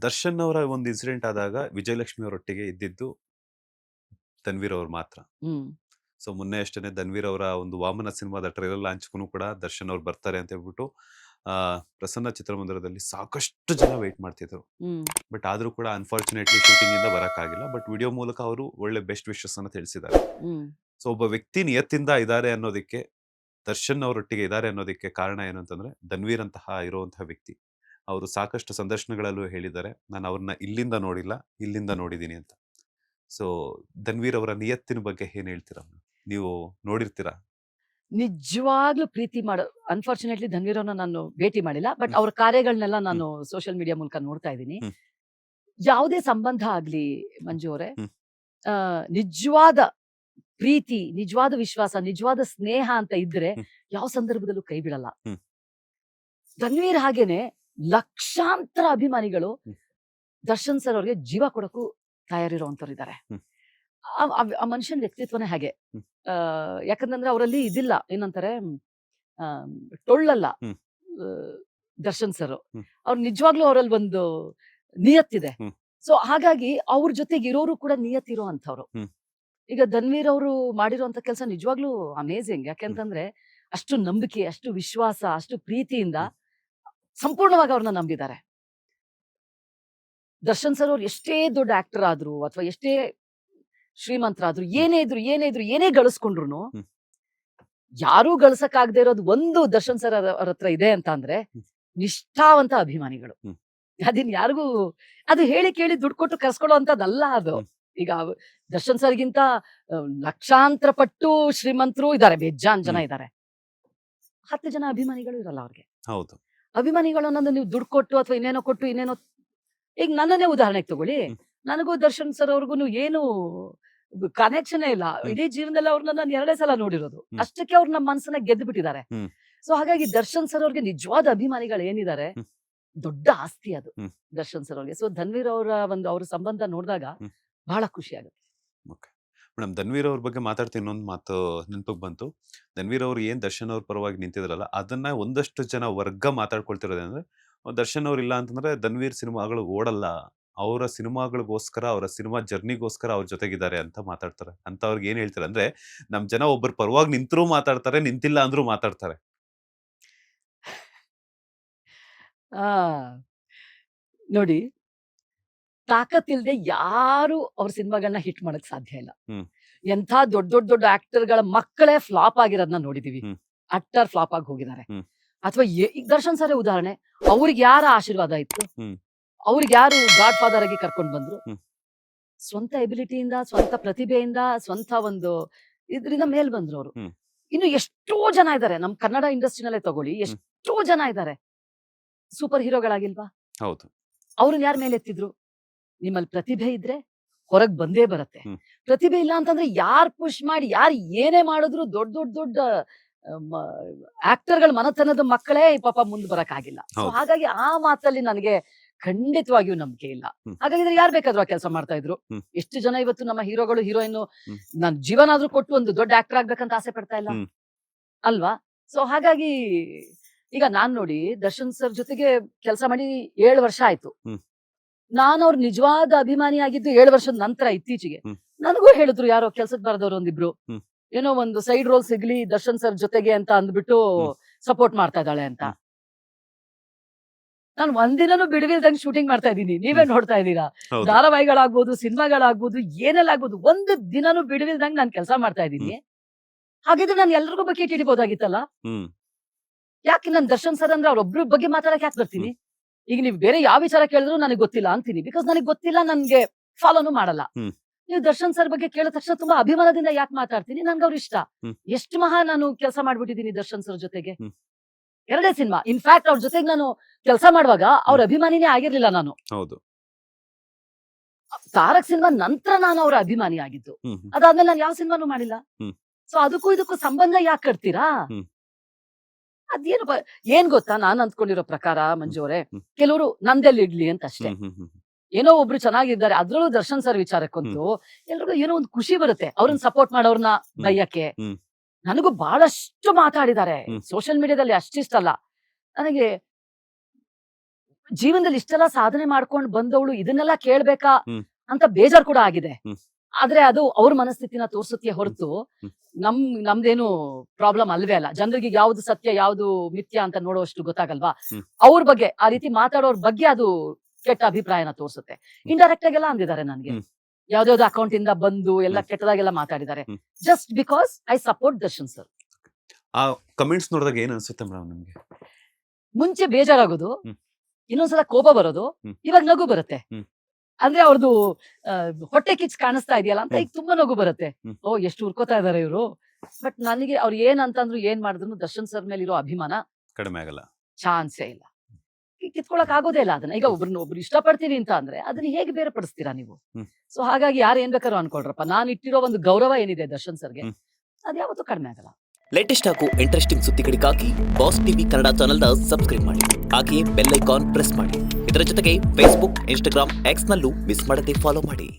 ದರ್ಶನ್ ಅವರ ಒಂದು ಇನ್ಸಿಡೆಂಟ್ ಆದಾಗ ವಿಜಯಲಕ್ಷ್ಮಿ ಅವರೊಟ್ಟಿಗೆ ಇದ್ದಿದ್ದು ಧನ್ವೀರ್ ಅವ್ರು ಮಾತ್ರ. ಹ್ಮ್ ಸೊ ಮೊನ್ನೆ ಅಷ್ಟೇನೆ ಧನ್ವೀರ್ ಅವರ ಒಂದು ವಾಮನ ಸಿನಿಮಾದ ಟ್ರೈಲರ್ ಲಾಂಚ್ಗೂ ಕೂಡ ದರ್ಶನ್ ಅವ್ರು ಬರ್ತಾರೆ ಅಂತ ಹೇಳ್ಬಿಟ್ಟು ಆ ಪ್ರಸನ್ನ ಚಿತ್ರಮಂದಿರದಲ್ಲಿ ಸಾಕಷ್ಟು ಜನ ವೇಟ್ ಮಾಡ್ತಿದ್ರು. ಹ್ಮ್ ಬಟ್ ಆದ್ರೂ ಕೂಡ ಅನ್ಫಾರ್ಚುನೇಟ್ಲಿ ಶೂಟಿಂಗ್ ಇಂದ ಬರಕ್ಕಾಗಿಲ್ಲ. ಬಟ್ ವಿಡಿಯೋ ಮೂಲಕ ಅವರು ಒಳ್ಳೆ ಬೆಸ್ಟ್ ವಿಶಸ್ ಅನ್ನ ತಿಳಿಸಿದ್ದಾರೆ. ಹ್ಮ್ ಸೊ ಒಬ್ಬ ವ್ಯಕ್ತಿ ನಿಯತ್ತಿಂದ ಇದ್ದಾರೆ ಅನ್ನೋದಕ್ಕೆ, ದರ್ಶನ್ ಅವರೊಟ್ಟಿಗೆ ಇದ್ದಾರೆ ಅನ್ನೋದಕ್ಕೆ ಕಾರಣ ಏನು ಅಂತಂದ್ರೆ ಧನ್ವೀರ್ ಅಂತಹ ಇರುವಂತಹ ವ್ಯಕ್ತಿ. ಅವರು ಸಾಕಷ್ಟು ಸಂದರ್ಶನಗಳಲ್ಲೂ ಹೇಳಿದ್ದಾರೆ, ನಾನು ಅವ್ರನ್ನ ಇಲ್ಲಿಂದ ನೋಡಿಲ್ಲ, ಇಲ್ಲಿಂದ ನೋಡಿದ್ದೀನಿ ಅಂತ. ಸೊ ಧನ್ವೀರ್ ಅವರ ನಿಯತ್ತಿನ ಬಗ್ಗೆ ಏನ್ ಹೇಳ್ತೀರಾ? ನೀವು ನೋಡಿರ್ತೀರಾ? ನಿಜವಾಗ್ಲೂ ಪ್ರೀತಿ ಮಾಡೋ ಅನ್ಫಾರ್ಚುನೇಟ್ಲಿ ಧನ್ವೀರ್ ಅವ್ರನ್ನ ನಾನು ಭೇಟಿ ಮಾಡಿಲ್ಲ, ಬಟ್ ಹ್ಮ್ ಅವ್ರ ಕಾರ್ಯಗಳನ್ನೆಲ್ಲ ಹ್ಮ್ ನಾನು ಸೋಷಿಯಲ್ ಮೀಡಿಯಾ ಮೂಲಕ ನೋಡ್ತಾ ಇದ್ದೀನಿ. ಹ್ಮ್ ಯಾವುದೇ ಸಂಬಂಧ ಆಗ್ಲಿ ಮಂಜು ಅವರೇ, ಹ್ಮ್ ನಿಜವಾದ ಪ್ರೀತಿ, ನಿಜವಾದ ವಿಶ್ವಾಸ, ನಿಜವಾದ ಸ್ನೇಹ ಅಂತ ಇದ್ರೆ ಹ್ಮ್ ಯಾವ ಸಂದರ್ಭದಲ್ಲೂ ಕೈ ಬಿಡಲ್ಲ. ಹ್ಮ್ ಧನ್ವೀರ್ ಹಾಗೇನೆ ಲಕ್ಷಾಂತರ ಅಭಿಮಾನಿಗಳು ಹ್ಮ್ ದರ್ಶನ್ ಸರ್ ಅವ್ರಿಗೆ ಜೀವ ಕೊಡಕ್ಕೂ ತಯಾರಿರುವಂತವ್ರಿದ್ದಾರೆ. ಹ್ಮ್ ಆ ಮನುಷ್ಯನ ವ್ಯಕ್ತಿತ್ವನೇ ಹಾಗೆ. ಹ್ಮ್ ಯಾಕಂತಂದ್ರೆ ಅವರಲ್ಲಿ ಇದಿಲ್ಲ, ಏನಂತಾರೆ, ಆ, ಟೊಳ್ಳಲ್ಲ. ಹ್ಮ್ ಆ, ದರ್ಶನ್ ಸರ್ ಹ್ಮ್ ಅವ್ರು ನಿಜವಾಗ್ಲೂ ಅವರಲ್ಲಿ ಒಂದು ನಿಯತ್ತಿದೆ. ಹ್ಮ್ ಸೊ ಹಾಗಾಗಿ ಅವ್ರ ಜೊತೆಗೆ ಇರೋರು ಕೂಡ ನಿಯತ್ತಿರೋ ಅಂತವ್ರು. ಹ್ಮ್ ಈಗ ಧನ್ವೀರ್ ಅವರು ಮಾಡಿರುವಂತ ಕೆಲಸ ನಿಜವಾಗ್ಲೂ ಅಮೇಝಿಂಗ್. ಹ್ಮ್ ಯಾಕೆಂತಂದ್ರೆ ಅಷ್ಟು ನಂಬಿಕೆ, ಅಷ್ಟು ವಿಶ್ವಾಸ, ಅಷ್ಟು ಪ್ರೀತಿಯಿಂದ ಹ್ಮ್ ಸಂಪೂರ್ಣವಾಗಿ ಅವ್ರನ್ನ ನಂಬಿದ್ದಾರೆ. ದರ್ಶನ್ ಸರ್ ಅವ್ರು ಎಷ್ಟೇ ದೊಡ್ಡ ಆಕ್ಟರ್ ಆದ್ರು ಅಥವಾ ಎಷ್ಟೇ ಶ್ರೀಮಂತರಾದ್ರು, ಹ್ಮ್ ಏನೇ ಗಳಿಸ್ಕೊಂಡ್ರು, ಹ್ಮ್ ಯಾರೂ ಗಳಿಸಕ್ಕಾಗದೇ ಇರೋದು ಒಂದು ದರ್ಶನ್ ಸರ್ ಅವ್ರ ಹತ್ರ ಇದೆ ಅಂತ ಅಂದ್ರೆ ಹ್ಮ್ ನಿಷ್ಠಾವಂತ ಅಭಿಮಾನಿಗಳು. ಹ್ಮ್ ಅದನ್ ಯಾರಿಗೂ ಅದು ಹೇಳಿ ಕೇಳಿ ದುಡ್ಡು ಕೊಟ್ಟು ಕರ್ಸ್ಕೊಳ್ಳೋ ಅಂತದಲ್ಲ ಅದು. ಹ್ಮ್ ಈಗ ದರ್ಶನ್ ಸರ್ಗಿಂತ ಲಕ್ಷಾಂತರ ಪಟ್ಟು ಶ್ರೀಮಂತರು ಇದಾರೆ, ಬೇಜಾನ್ ಜನ ಹ್ಮ್ ಇದಾರೆ. 10 ಜನ ಅಭಿಮಾನಿಗಳು ಇರಲ್ಲ ಅವ್ರಿಗೆ. ಹೌದು. ಅಭಿಮಾನಿಗಳು ಅನ್ನೋದು ನೀವು ದುಡ್ಡು ಕೊಟ್ಟು ಅಥವಾ ಇನ್ನೇನೋ ಕೊಟ್ಟು ಇನ್ನೇನೋ. ಈಗ ನನ್ನನ್ನೇ ಉದಾಹರಣೆಗೆ ತಗೊಳ್ಳಿ. ಹ್ಮ್ ನನಗೂ ದರ್ಶನ್ ಸರ್ ಅವ್ರಿಗೂ ಏನು ಕನೆಕ್ಷನ್ ಇಲ್ಲ. ಹ್ಮ್ ಇಡೀ ಜೀವನದಲ್ಲಿ ಅವ್ರನ್ನ ನಾನು 2 ಸಲ ನೋಡಿರೋದು. ಹ್ಮ್ ಅಷ್ಟಕ್ಕೆ ಅವ್ರು ನಮ್ಮ ಮನಸ್ಸನ್ನ ಗೆದ್ದು ಬಿಟ್ಟಿದ್ದಾರೆ. ಹ್ಮ್ ಸೊ ಹಾಗಾಗಿ ದರ್ಶನ್ ಸರ್ ಅವ್ರಿಗೆ ನಿಜವಾದ ಅಭಿಮಾನಿಗಳು ಏನಿದ್ದಾರೆ, ಹ್ಮ್ ದೊಡ್ಡ ಆಸ್ತಿ ಅದು ಹ್ಮ್ ದರ್ಶನ್ ಸರ್ ಅವ್ರಿಗೆ. ಸೊ ಧನ್ವೀರ್ ಅವರ ಅವ್ರ ಸಂಬಂಧ ನೋಡಿದಾಗ ಹ್ಮ್ ಬಹಳ ಖುಷಿ ಆಗುತ್ತೆ. ಓಕೆ ಮೇಡಮ್, ಧನ್ವೀರ್ ಅವ್ರ ಬಗ್ಗೆ ಮಾತಾಡ್ತೀನಿ. ಇನ್ನೊಂದು ಮಾತು ನೆನಪಿಗೆ ಬಂತು. ಧನ್ವೀರ್ ಅವ್ರು ಏನ್ ದರ್ಶನ್ ಅವ್ರ ಪರವಾಗಿ ನಿಂತಿದ್ರಲ್ಲ, ಅದನ್ನ ಒಂದಷ್ಟು ಜನ ವರ್ಗ ಮಾತಾಡ್ಕೊಳ್ತಿರೋದಂದ್ರೆ, ದರ್ಶನ್ ಅವ್ರು ಇಲ್ಲ ಅಂತಂದ್ರೆ ಧನ್ವೀರ್ ಸಿನಿಮಾಗಳು ಓಡಲ್ಲ, ಅವರ ಸಿನಿಮಾಗಳಿಗೋಸ್ಕರ, ಅವರ ಸಿನಿಮಾ ಜರ್ನಿಗೋಸ್ಕರ ಅವ್ರ ಜೊತೆಗಿದ್ದಾರೆ ಅಂತ ಮಾತಾಡ್ತಾರೆ. ಅಂತ ಅವ್ರಿಗೆ ಏನ್ ಹೇಳ್ತಾರೆ ಅಂದ್ರೆ, ನಮ್ ಜನ ಒಬ್ಬರ ಪರವಾಗಿ ನಿಂತರೂ ಮಾತಾಡ್ತಾರೆ, ನಿಂತಿಲ್ಲ ಅಂದ್ರೂ ಮಾತಾಡ್ತಾರೆ. ಆ ನೋಡಿ, ತಾಕತ್ತಿಲ್ದೆ ಯಾರು ಅವ್ರ ಸಿನಿಮಾಗಳನ್ನ ಹಿಟ್ ಮಾಡಕ್ ಸಾಧ್ಯ ಇಲ್ಲ. ಹ್ಮ್ ಎಂಥ ದೊಡ್ಡ ಆಕ್ಟರ್ಗಳ ಮಕ್ಕಳೇ ಫ್ಲಾಪ್ ಆಗಿರೋದನ್ನ ನೋಡಿದೀವಿ. ಹ್ಮ್ ಅಟ್ಟರ್ ಫ್ಲಾಪ್ ಆಗಿ ಹೋಗಿದ್ದಾರೆ. ಹ್ಮ್ ಅಥವಾ ಈಗ ದರ್ಶನ್ ಸರ್ ಉದಾಹರಣೆ, ಅವ್ರಿಗೆ ಯಾರ ಆಶೀರ್ವಾದ ಇತ್ತು? ಹ್ಮ್ ಅವ್ರಿಗೆ ಯಾರು ಗಾಡ್ ಫಾದರ್ ಆಗಿ ಕರ್ಕೊಂಡ್ ಬಂದ್ರು? ಹ್ಮ್ ಸ್ವಂತ ಎಬಿಲಿಟಿಯಿಂದ, ಸ್ವಂತ ಪ್ರತಿಭೆಯಿಂದ, ಸ್ವಂತ ಒಂದು ಇದ್ರಿಂದ ಮೇಲ್ ಬಂದ್ರು ಅವರು. ಹ್ಮ್ ಇನ್ನು ಎಷ್ಟೋ ಜನ ಇದ್ದಾರೆ ನಮ್ ಕನ್ನಡ ಇಂಡಸ್ಟ್ರಿನಲ್ಲೇ ತಗೊಳ್ಳಿ, ಹ್ಮ್ ಎಷ್ಟೋ ಜನ ಇದ್ದಾರೆ. ಸೂಪರ್ ಹೀರೋಗಳಾಗಿಲ್ವಾ? ಹೌದು. ಅವ್ರನ್ನ ಯಾರ ಮೇಲೆ ಎತ್ತಿದ್ರು? ನಿಮ್ಮಲ್ಲಿ ಪ್ರತಿಭೆ ಇದ್ರೆ ಹೊರಗ್ ಬಂದೇ ಬರುತ್ತೆ. ಹ್ಮ್ ಪ್ರತಿಭೆ ಇಲ್ಲ ಅಂತಂದ್ರೆ ಯಾರ್ ಪುಷ್ ಮಾಡಿ ಯಾರು ಏನೇ ಮಾಡಿದ್ರು ದೊಡ್ಡ ಆಕ್ಟರ್ಗಳ ಮನತನದ ಮಕ್ಕಳೇ ಪಾಪ ಮುಂದ್ ಬರಕ್ಕಾಗಿಲ್ಲ. ಸೊ ಹೌದು. ಹಾಗಾಗಿ ಆ ಮಾತಲ್ಲಿ ನನಗೆ ಖಂಡಿತವಾಗಿಯೂ ನಂಬಿಕೆ ಇಲ್ಲ. ಹ್ಮ್ ಹಾಗಾಗಿದ್ರೆ ಯಾರು ಬೇಕಾದ್ರೂ ಆ ಕೆಲಸ ಮಾಡ್ತಾ ಇದ್ರು. ಹ್ಮ್ ಎಷ್ಟು ಜನ ಇವತ್ತು ನಮ್ಮ ಹೀರೋಗಳು, ಹೀರೋಯಿನ್ ಹ್ಮ್ ನನ್ ಜೀವನ ಆದ್ರೂ ಕೊಟ್ಟು ಒಂದು ದೊಡ್ಡ ಆಕ್ಟರ್ ಆಗ್ಬೇಕಂತ ಆಸೆ ಪಡ್ತಾ ಇಲ್ಲ ಹ್ಮ್ ಅಲ್ವಾ? ಸೊ ಹಾಗಾಗಿ ಈಗ ನಾನ್ ನೋಡಿ ದರ್ಶನ್ ಸರ್ ಜೊತೆಗೆ ಕೆಲಸ ಮಾಡಿ 7 ವರ್ಷ ಆಯ್ತು. ಹ್ಮ್ ನಾನು ಅವ್ರ ನಿಜವಾದ ಅಭಿಮಾನಿ ಆಗಿದ್ದು 7 ವರ್ಷದ ನಂತರ ಇತ್ತೀಚೆಗೆ. ಹ್ಮ್ ನನಗೂ ಹೇಳಿದ್ರು ಯಾರೋ ಕೆಲ್ಸಕ್ ಬರದವ್ರು ಒಂದಿಬ್ರು, ಹ್ಮ್ ಏನೋ ಒಂದು ಸೈಡ್ ರೋಲ್ ಸಿಗ್ಲಿ ದರ್ಶನ್ ಸರ್ ಜೊತೆಗೆ ಅಂತ ಅಂದ್ಬಿಟ್ಟು ಹ್ಮ್ ಸಪೋರ್ಟ್ ಮಾಡ್ತಾ ಇದ್ದಾಳೆ ಅಂತ. ಹ್ಮ್ ನಾನು ಒಂದಿನನೂ ಬಿಡುವಿಲ್ದಂಗ್ ಶೂಟಿಂಗ್ ಮಾಡ್ತಾ ಇದ್ದೀನಿ, ನೀವೇ ಹ್ಮ್ ನೋಡ್ತಾ ಇದ್ದೀರಾ. ಹೌದು. ಧಾರಾವಾಹಿಗಳಾಗ್ಬೋದು, ಸಿನಿಮಾಗಳಾಗ್ಬೋದು, ಏನೆಲ್ಲ ಆಗ್ಬೋದು, ಒಂದು ದಿನಾನು ಬಿಡುವಿಲ್ದಂಗ್ ನಾನು ಕೆಲಸ ಮಾಡ್ತಾ ಹ್ಮ್ ಇದ್ದೀನಿ. ಹಾಗಿದ್ರೆ ನಾನು ಎಲ್ರಿಗೂ ಬಕೆಟ್ ಹಿಡಿಬೋದಾಗಿತ್ತಲ್ಲ. ಹ್ಮ್ ಯಾಕೆ ನಾನು ದರ್ಶನ್ ಸರ್ ಅಂದ್ರೆ ಅವ್ರೊಬ್ರ ಬಗ್ಗೆ ಮಾತಾಡಕ್ ಯಾಕೆ ಬರ್ತೀನಿ? ಹ್ಮ್ ಈಗ ನೀವು ಬೇರೆ ಯಾವ ವಿಚಾರ ಕೇಳಿದ್ರು ನನಗೆ ಗೊತ್ತಿಲ್ಲ ಅಂತೀನಿ. ಬಿಕಾಸ್ ನನಗೆ ಗೊತ್ತಿಲ್ಲ, ನನ್ಗೆ ಫಾಲೋನು ಮಾಡಲ್ಲ. ಹ್ಮ್ ನೀವು ದರ್ಶನ್ ಸರ್ ಬಗ್ಗೆ ಕೇಳಿದ ತಕ್ಷಣ ತುಂಬಾ ಅಭಿಮಾನದಿಂದ ಯಾಕೆ ಮಾತಾಡ್ತೀನಿ? ನನ್ಗೆ ಅವ್ರ ಇಷ್ಟ. ಹ್ಮ್ ಎಷ್ಟು ನಾನು ಕೆಲಸ ಮಾಡ್ಬಿಟ್ಟಿದ್ದೀನಿ ದರ್ಶನ್ ಸರ್ ಜೊತೆಗೆ. ಹ್ಮ್ 2 ಸಿನಿಮಾ. ಇನ್ಫ್ಯಾಕ್ಟ್ ಅವ್ರ ಜೊತೆಗೆ ನಾನು ಕೆಲಸ ಮಾಡುವಾಗ ಅವ್ರ ಹ್ಮ್ ಅಭಿಮಾನಿನೇ ಆಗಿರ್ಲಿಲ್ಲ ನಾನು. ಹೌದು. ತಾರಕ್ ಸಿನಿಮಾ ನಂತರ ನಾನು ಅವ್ರ ಅಭಿಮಾನಿ ಆಗಿದ್ದು. ಹ್ಮ್ ಹ್ಮ್ ಅದಾದ್ಮೇಲೆ ನಾನು ಯಾವ ಸಿನಿಮಾನು ಮಾಡಿಲ್ಲ. ಹ್ಮ್ ಸೊ ಅದಕ್ಕೂ ಇದಕ್ಕೂ ಸಂಬಂಧ ಯಾಕೆ ಕಟ್ತೀರಾ? ಹ್ಮ್ ಅದೇನು ಏನ್ ಗೊತ್ತಾ, ನಾನ್ ಅಂದ್ಕೊಂಡಿರೋ ಪ್ರಕಾರ ಹ್ಮ್ ಮಂಜು ಅವರೇ, ಹ್ಮ್ ಕೆಲವರು ನಂದೆಲ್ಲಿ ಇಡ್ಲಿ ಅಂತ ಅಷ್ಟೇ. ಹ್ಮ್ ಹ್ಮ್ ಹ್ಮ್ ಏನೋ ಒಬ್ರು ಚೆನ್ನಾಗಿದ್ದಾರೆ, ಅದ್ರಲ್ಲೂ ದರ್ಶನ್ ಸರ್ ಹ್ಮ್ ವಿಚಾರಕ್ಕಂತೂ ಎಲ್ರಿಗೂ ಏನೋ ಒಂದು ಖುಷಿ ಬರುತ್ತೆ ಅವ್ರನ್ನ ಹ್ಮ್ ಸಪೋರ್ಟ್ ಮಾಡೋರ್ನ ಹ್ಮ್ ಬೈಯಕ್ಕೆ. ಹ್ಮ್ ನನಗೂ ಬಹಳಷ್ಟು ಮಾತಾಡಿದ್ದಾರೆ ಹ್ಮ್ ಸೋಷಿಯಲ್ ಮೀಡಿಯಾದಲ್ಲಿ, ಅಷ್ಟಿಷ್ಟಲ್ಲ ನನಗೆ. ಜೀವನದಲ್ಲಿ ಇಷ್ಟೆಲ್ಲ ಸಾಧನೆ ಮಾಡ್ಕೊಂಡು ಬಂದವಳು ಇದನ್ನೆಲ್ಲ ಕೇಳ್ಬೇಕಾ ಹ್ಮ್. ಅಂತ ಬೇಜಾರ್ ಕೂಡ ಆಗಿದೆ. ಹ್ಮ್. ಆದ್ರೆ ಅದು ಅವ್ರ ಮನಸ್ಥಿತಿನ ತೋರ್ಸುತ್ತೆ ಹೊರತು ಹ್ಮ್. ನಮ್ದೇನು ಪ್ರಾಬ್ಲಮ್ ಅಲ್ವೇ ಅಲ್ಲ. ಜನರಿಗೆ ಯಾವ್ದು ಸತ್ಯ ಯಾವ್ದು ಮಿಥ್ಯ ಅಂತ ನೋಡುವಷ್ಟು ಗೊತ್ತಾಗಲ್ವಾ? ಹ್ಮ್. ಅವ್ರ ಬಗ್ಗೆ ಆ ರೀತಿ ಮಾತಾಡೋರ್ ಬಗ್ಗೆ ಅದು ಕೆಟ್ಟ ಅಭಿಪ್ರಾಯನ ತೋರ್ಸುತ್ತೆ. ಇಂಡೈರೆಕ್ಟ್ ಆಗೆಲ್ಲ ಅಂದಿದ್ದಾರೆ ನನ್ಗೆ, ಹ್ಮ್. ಯಾವ್ದಾವ್ದು ಅಕೌಂಟ್ ಇಂದ ಬಂದು ಎಲ್ಲ ಹ್ಮ್. ಕೆಟ್ಟದಾಗೆಲ್ಲ ಮಾತಾಡಿದ್ದಾರೆ. ಹ್ಮ್. Just because I support Darshan sir. ಆ ಕಮೆಂಟ್ಸ್ ನೋಡಿದಾಗ ಏನ್ ಅನ್ಸುತ್ತೆ ಮೇಡಮ್ ನಿಮ್ಗೆ? ಮುಂಚೆ ಬೇಜಾರಾಗೋದು, ಹ್ಮ್. ಇನ್ನೊಂದ್ಸಲ ಕೋಪ ಬರೋದು, ಹ್ಮ್. ಇವಾಗ ನಗು ಬರುತ್ತೆ. ಹ್ಮ್. ಅಂದ್ರೆ ಅವ್ರದ್ದು ಹೊಟ್ಟೆ ಕಿಚ್ ಕಾಣಿಸ್ತಾ ಇದೆಯಲ್ಲ ಅಂತ ಹ್ಮ್. ಈಗ ತುಂಬಾ ನಗು ಬರುತ್ತೆ. ಹ್ಮ್. ಓ ಎಷ್ಟು ಉರ್ಕೋತಾ ಇದಾರೆ ಇವರು. ಬಟ್ ನನಗೆ ಅವ್ರು ಏನ್ ಅಂತಂದ್ರು ಏನ್ ಮಾಡಿದ್ರು ದರ್ಶನ್ ಸರ್ ಮೇಲೆ ಇರೋ ಅಭಿಮಾನ ಕಡಿಮೆ ಆಗಲ್ಲ. ಚಾನ್ಸೇ ಇಲ್ಲ. ಕಿತ್ಕೊಳಕ್ ಆಗೋದೇ ಇಲ್ಲ ಅದನ್ನ. ಈಗ ಒಬ್ರು ಇಷ್ಟಪಡ್ತೀವಿ ಅಂತ ಅಂದ್ರೆ ಅದನ್ನ ಹೇಗೆ ಬೇರೆಪಡಿಸ್ತೀರಾ ನೀವು? ಹ್ಮ್. ಸೊ ಹಾಗಾಗಿ ಯಾರು ಏನ್ ಬೇಕಾದ್ರೂ ಅನ್ಕೊಳ್ರಪ್ಪ, ನಾನು ಇಟ್ಟಿರೋ ಒಂದು ಗೌರವ ಏನಿದೆ ದರ್ಶನ್ ಸರ್ಗೆ, ಹ್ಮ್. ಅದ್ಯಾವತ್ತೂ ಕಡಿಮೆ ಆಗಲ್ಲ. ಲೇಟೆಸ್ಟ್ ಹಾಗೂ ಇಂಟ್ರೆಸ್ಟಿಂಗ್ ಸುದ್ದಿಗಳಿಗಾಗಿ ಬಾಸ್ ಟಿವಿ ಕನ್ನಡ ಚಾನೆಲ್ನ ಸಬ್ಸ್ಕ್ರೈಬ್ ಮಾಡಿ. ಹಾಗೆಯೇ ಬೆಲ್ ಐಕಾನ್ ಪ್ರೆಸ್ ಮಾಡಿ. ಇದರ ಜೊತೆಗೆ ಫೇಸ್ಬುಕ್, ಇನ್ಸ್ಟಾಗ್ರಾಮ್, ಎಕ್ಸ್ ನಲ್ಲೂ ಮಿಸ್ ಮಾಡದೆ ಫಾಲೋ ಮಾಡಿ.